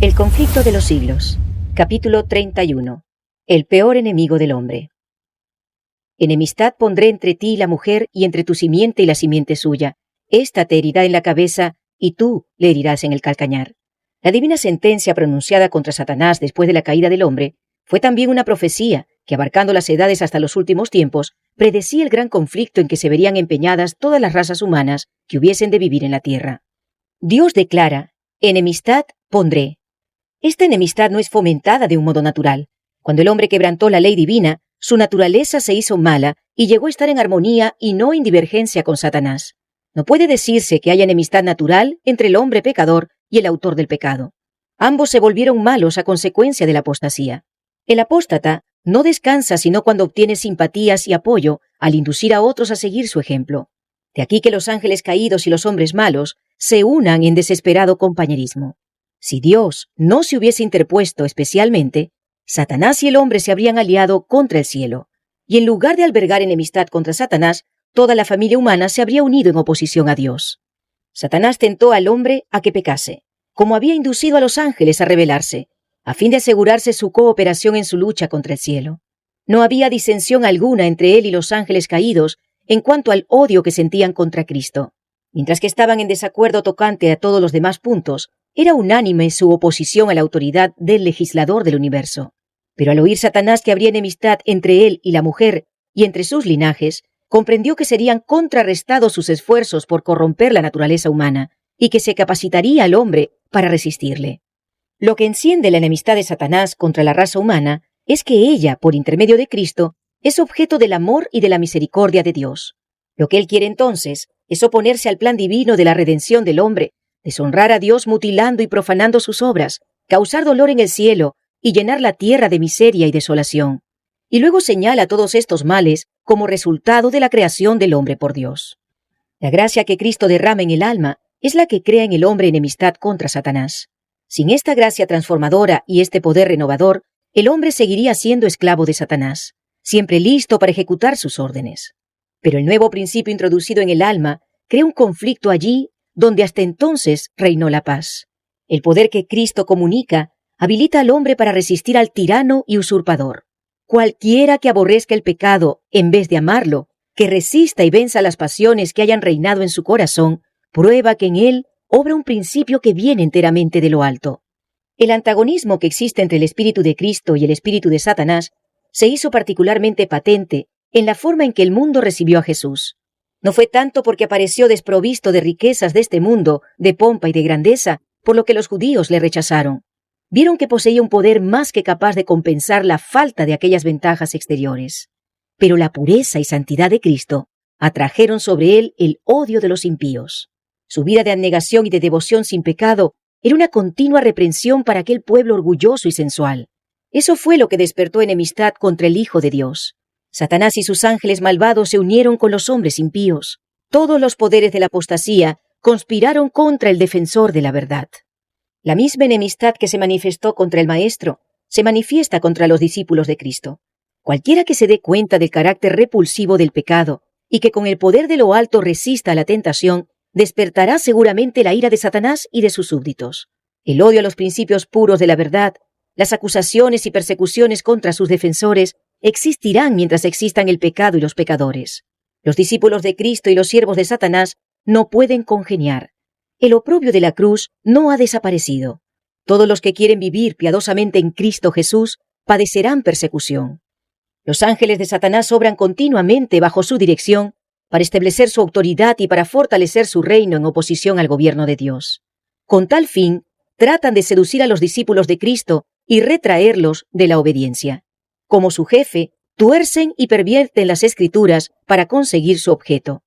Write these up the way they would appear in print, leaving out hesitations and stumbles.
El conflicto de los siglos. Capítulo 31. El peor enemigo del hombre. Enemistad pondré entre ti y la mujer, y entre tu simiente y la simiente suya. Ésta te herirá en la cabeza, y tú le herirás en el calcañar. La divina sentencia pronunciada contra Satanás después de la caída del hombre fue también una profecía que, abarcando las edades hasta los últimos tiempos, predecía el gran conflicto en que se verían empeñadas todas las razas humanas que hubiesen de vivir en la tierra. Dios declara: enemistad pondré. Esta enemistad no es fomentada de un modo natural. Cuando el hombre quebrantó la ley divina, su naturaleza se hizo mala y llegó a estar en armonía y no en divergencia con Satanás. No puede decirse que haya enemistad natural entre el hombre pecador y el autor del pecado. Ambos se volvieron malos a consecuencia de la apostasía. El apóstata no descansa sino cuando obtiene simpatías y apoyo al inducir a otros a seguir su ejemplo. De aquí que los ángeles caídos y los hombres malos se unan en desesperado compañerismo. Si Dios no se hubiese interpuesto especialmente, Satanás y el hombre se habrían aliado contra el cielo, y en lugar de albergar enemistad contra Satanás, toda la familia humana se habría unido en oposición a Dios. Satanás tentó al hombre a que pecase, como había inducido a los ángeles a rebelarse, a fin de asegurarse su cooperación en su lucha contra el cielo. No había disensión alguna entre él y los ángeles caídos en cuanto al odio que sentían contra Cristo. Mientras que estaban en desacuerdo tocante a todos los demás puntos, era unánime su oposición a la autoridad del legislador del universo. Pero al oír Satanás que habría enemistad entre él y la mujer y entre sus linajes, comprendió que serían contrarrestados sus esfuerzos por corromper la naturaleza humana y que se capacitaría al hombre para resistirle. Lo que enciende la enemistad de Satanás contra la raza humana es que ella, por intermedio de Cristo, es objeto del amor y de la misericordia de Dios. Lo que él quiere entonces es oponerse al plan divino de la redención del hombre, deshonrar a Dios mutilando y profanando sus obras, causar dolor en el cielo y llenar la tierra de miseria y desolación. Y luego señala todos estos males como resultado de la creación del hombre por Dios. La gracia que Cristo derrama en el alma es la que crea en el hombre enemistad contra Satanás. Sin esta gracia transformadora y este poder renovador, el hombre seguiría siendo esclavo de Satanás, siempre listo para ejecutar sus órdenes. Pero el nuevo principio introducido en el alma crea un conflicto allí donde hasta entonces reinó la paz. El poder que Cristo comunica habilita al hombre para resistir al tirano y usurpador. Cualquiera que aborrezca el pecado en vez de amarlo, que resista y venza las pasiones que hayan reinado en su corazón, prueba que en él obra un principio que viene enteramente de lo alto. El antagonismo que existe entre el espíritu de Cristo y el espíritu de Satanás se hizo particularmente patente en la forma en que el mundo recibió a Jesús. No fue tanto porque apareció desprovisto de riquezas de este mundo, de pompa y de grandeza, por lo que los judíos le rechazaron. Vieron que poseía un poder más que capaz de compensar la falta de aquellas ventajas exteriores. Pero la pureza y santidad de Cristo atrajeron sobre él el odio de los impíos. Su vida de abnegación y de devoción sin pecado era una continua reprensión para aquel pueblo orgulloso y sensual. Eso fue lo que despertó enemistad contra el Hijo de Dios. Satanás y sus ángeles malvados se unieron con los hombres impíos. Todos los poderes de la apostasía conspiraron contra el defensor de la verdad. La misma enemistad que se manifestó contra el Maestro se manifiesta contra los discípulos de Cristo. Cualquiera que se dé cuenta del carácter repulsivo del pecado y que con el poder de lo alto resista a la tentación, despertará seguramente la ira de Satanás y de sus súbditos. El odio a los principios puros de la verdad, las acusaciones y persecuciones contra sus defensores existirán mientras existan el pecado y los pecadores. Los discípulos de Cristo y los siervos de Satanás no pueden congeniar. El oprobio de la cruz no ha desaparecido. Todos los que quieren vivir piadosamente en Cristo Jesús padecerán persecución. Los ángeles de Satanás obran continuamente bajo su dirección para establecer su autoridad y para fortalecer su reino en oposición al gobierno de Dios. Con tal fin, tratan de seducir a los discípulos de Cristo y retraerlos de la obediencia. Como su jefe, tuercen y pervierten las Escrituras para conseguir su objeto.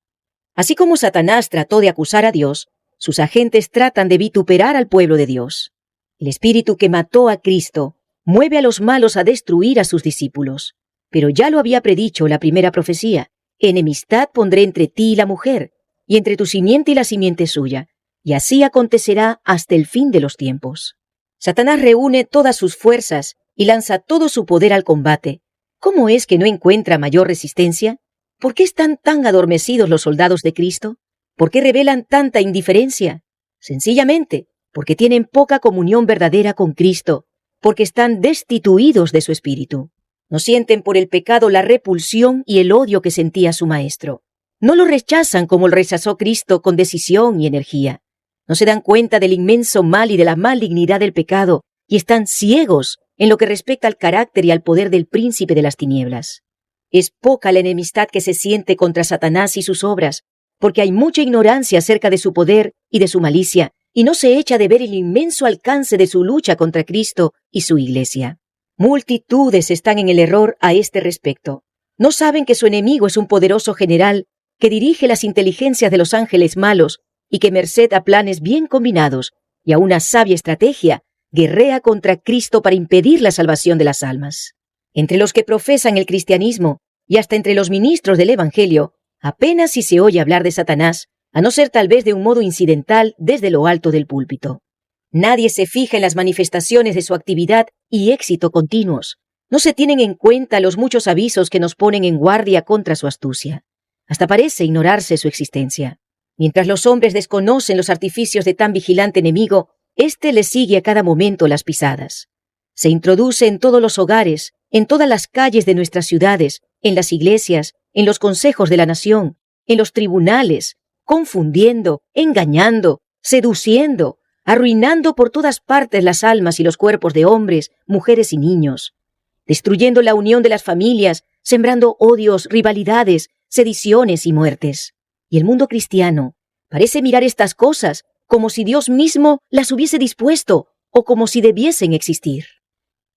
Así como Satanás trató de acusar a Dios, sus agentes tratan de vituperar al pueblo de Dios. El espíritu que mató a Cristo mueve a los malos a destruir a sus discípulos. Pero ya lo había predicho la primera profecía: enemistad pondré entre ti y la mujer, y entre tu simiente y la simiente suya, y así acontecerá hasta el fin de los tiempos. Satanás reúne todas sus fuerzas y lanza todo su poder al combate. ¿Cómo es que no encuentra mayor resistencia? ¿Por qué están tan adormecidos los soldados de Cristo? ¿Por qué revelan tanta indiferencia? Sencillamente, porque tienen poca comunión verdadera con Cristo, porque están destituidos de su espíritu. No sienten por el pecado la repulsión y el odio que sentía su maestro. No lo rechazan como lo rechazó Cristo con decisión y energía. No se dan cuenta del inmenso mal y de la malignidad del pecado y están ciegos en lo que respecta al carácter y al poder del príncipe de las tinieblas. Es poca la enemistad que se siente contra Satanás y sus obras, porque hay mucha ignorancia acerca de su poder y de su malicia, y no se echa de ver el inmenso alcance de su lucha contra Cristo y su Iglesia. Multitudes están en el error a este respecto. No saben que su enemigo es un poderoso general que dirige las inteligencias de los ángeles malos y que, merced a planes bien combinados y a una sabia estrategia, guerrea contra Cristo para impedir la salvación de las almas. Entre los que profesan el cristianismo y hasta entre los ministros del Evangelio, apenas si se oye hablar de Satanás, a no ser tal vez de un modo incidental desde lo alto del púlpito. Nadie se fija en las manifestaciones de su actividad y éxito continuos. No se tienen en cuenta los muchos avisos que nos ponen en guardia contra su astucia. Hasta parece ignorarse su existencia. Mientras los hombres desconocen los artificios de tan vigilante enemigo, éste les sigue a cada momento las pisadas. Se introduce en todos los hogares, en todas las calles de nuestras ciudades, en las iglesias, en los consejos de la nación, en los tribunales, confundiendo, engañando, seduciendo, arruinando por todas partes las almas y los cuerpos de hombres, mujeres y niños, destruyendo la unión de las familias, sembrando odios, rivalidades, sediciones y muertes. Y el mundo cristiano parece mirar estas cosas como si Dios mismo las hubiese dispuesto o como si debiesen existir.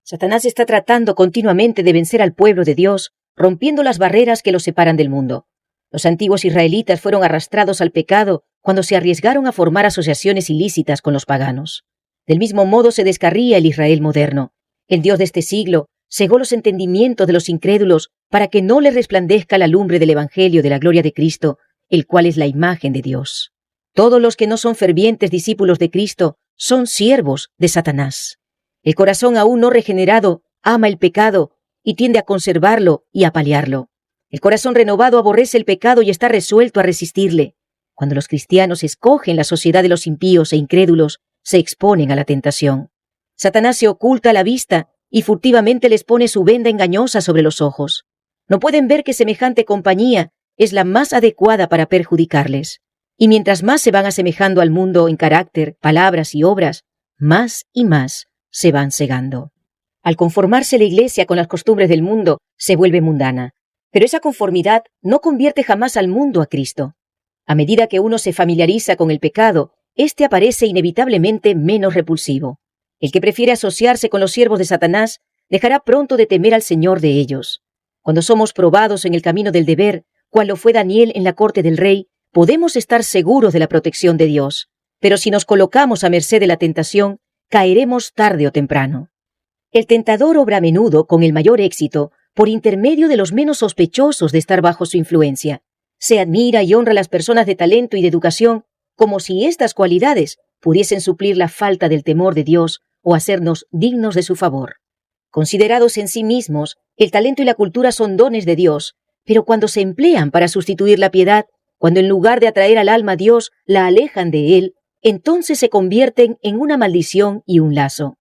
Satanás está tratando continuamente de vencer al pueblo de Dios, rompiendo las barreras que los separan del mundo. Los antiguos israelitas fueron arrastrados al pecado cuando se arriesgaron a formar asociaciones ilícitas con los paganos. Del mismo modo se descarría el Israel moderno. El Dios de este siglo cegó los entendimientos de los incrédulos para que no les resplandezca la lumbre del Evangelio de la gloria de Cristo, el cual es la imagen de Dios. Todos los que no son fervientes discípulos de Cristo son siervos de Satanás. El corazón aún no regenerado ama el pecado y tiende a conservarlo y a paliarlo. El corazón renovado aborrece el pecado y está resuelto a resistirle. Cuando los cristianos escogen la sociedad de los impíos e incrédulos, se exponen a la tentación. Satanás se oculta a la vista y furtivamente les pone su venda engañosa sobre los ojos. No pueden ver que semejante compañía es la más adecuada para perjudicarles. Y mientras más se van asemejando al mundo en carácter, palabras y obras, más y más se van cegando. Al conformarse la Iglesia con las costumbres del mundo, se vuelve mundana. Pero esa conformidad no convierte jamás al mundo a Cristo. A medida que uno se familiariza con el pecado, éste aparece inevitablemente menos repulsivo. El que prefiere asociarse con los siervos de Satanás dejará pronto de temer al Señor de ellos. Cuando somos probados en el camino del deber, cual lo fue Daniel en la corte del rey, podemos estar seguros de la protección de Dios. Pero si nos colocamos a merced de la tentación, caeremos tarde o temprano. El tentador obra a menudo con el mayor éxito por intermedio de los menos sospechosos de estar bajo su influencia. Se admira y honra a las personas de talento y de educación como si estas cualidades pudiesen suplir la falta del temor de Dios o hacernos dignos de su favor. Considerados en sí mismos, el talento y la cultura son dones de Dios, pero cuando se emplean para sustituir la piedad, cuando en lugar de atraer al alma a Dios, la alejan de Él, entonces se convierten en una maldición y un lazo.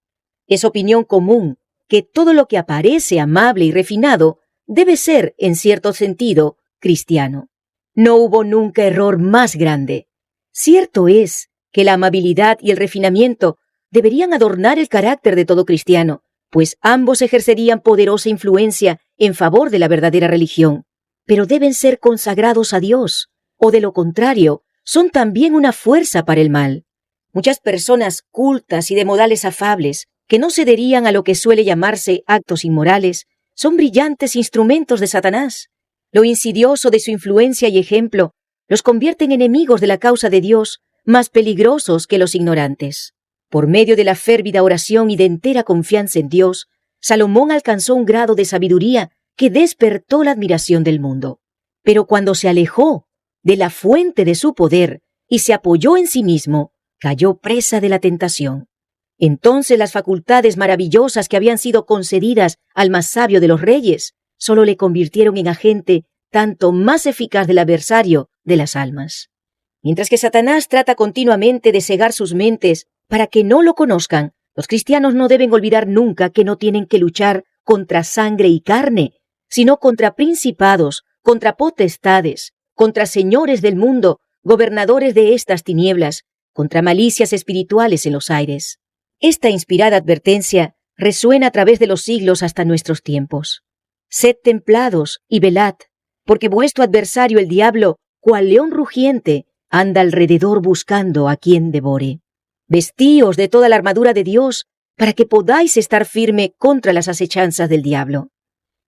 Es opinión común que todo lo que aparece amable y refinado debe ser, en cierto sentido, cristiano. No hubo nunca error más grande. Cierto es que la amabilidad y el refinamiento deberían adornar el carácter de todo cristiano, pues ambos ejercerían poderosa influencia en favor de la verdadera religión, pero deben ser consagrados a Dios, o de lo contrario, son también una fuerza para el mal. Muchas personas cultas y de modales afables, que no cederían a lo que suele llamarse actos inmorales, son brillantes instrumentos de Satanás. Lo insidioso de su influencia y ejemplo los convierte en enemigos de la causa de Dios, más peligrosos que los ignorantes. Por medio de la férvida oración y de entera confianza en Dios, Salomón alcanzó un grado de sabiduría que despertó la admiración del mundo. Pero cuando se alejó de la fuente de su poder y se apoyó en sí mismo, cayó presa de la tentación. Entonces las facultades maravillosas que habían sido concedidas al más sabio de los reyes solo le convirtieron en agente tanto más eficaz del adversario de las almas. Mientras que Satanás trata continuamente de cegar sus mentes para que no lo conozcan, los cristianos no deben olvidar nunca que no tienen que luchar contra sangre y carne, sino contra principados, contra potestades, contra señores del mundo, gobernadores de estas tinieblas, contra malicias espirituales en los aires. Esta inspirada advertencia resuena a través de los siglos hasta nuestros tiempos. Sed templados y velad, porque vuestro adversario el diablo, cual león rugiente, anda alrededor buscando a quien devore. Vestíos de toda la armadura de Dios, para que podáis estar firme contra las acechanzas del diablo.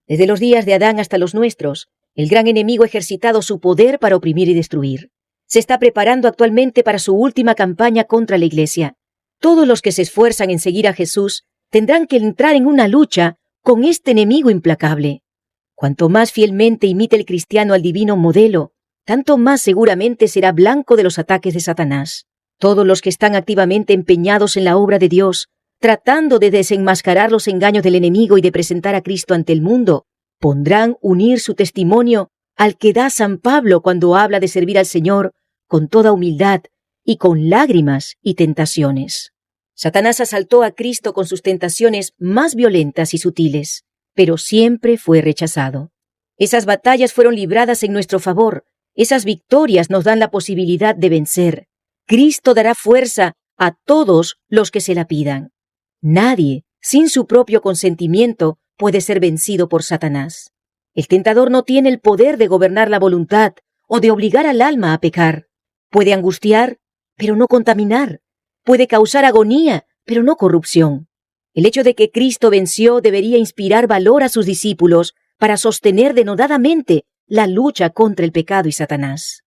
Desde los días de Adán hasta los nuestros, el gran enemigo ha ejercitado su poder para oprimir y destruir. Se está preparando actualmente para su última campaña contra la Iglesia. Todos los que se esfuerzan en seguir a Jesús tendrán que entrar en una lucha con este enemigo implacable. Cuanto más fielmente imite el cristiano al divino modelo, tanto más seguramente será blanco de los ataques de Satanás. Todos los que están activamente empeñados en la obra de Dios, tratando de desenmascarar los engaños del enemigo y de presentar a Cristo ante el mundo, pondrán unir su testimonio al que da San Pablo cuando habla de servir al Señor con toda humildad y con lágrimas y tentaciones. Satanás asaltó a Cristo con sus tentaciones más violentas y sutiles, pero siempre fue rechazado. Esas batallas fueron libradas en nuestro favor, esas victorias nos dan la posibilidad de vencer. Cristo dará fuerza a todos los que se la pidan. Nadie, sin su propio consentimiento, puede ser vencido por Satanás. El tentador no tiene el poder de gobernar la voluntad o de obligar al alma a pecar. Puede angustiar, pero no contaminar. Puede causar agonía, pero no corrupción. El hecho de que Cristo venció debería inspirar valor a sus discípulos para sostener denodadamente la lucha contra el pecado y Satanás.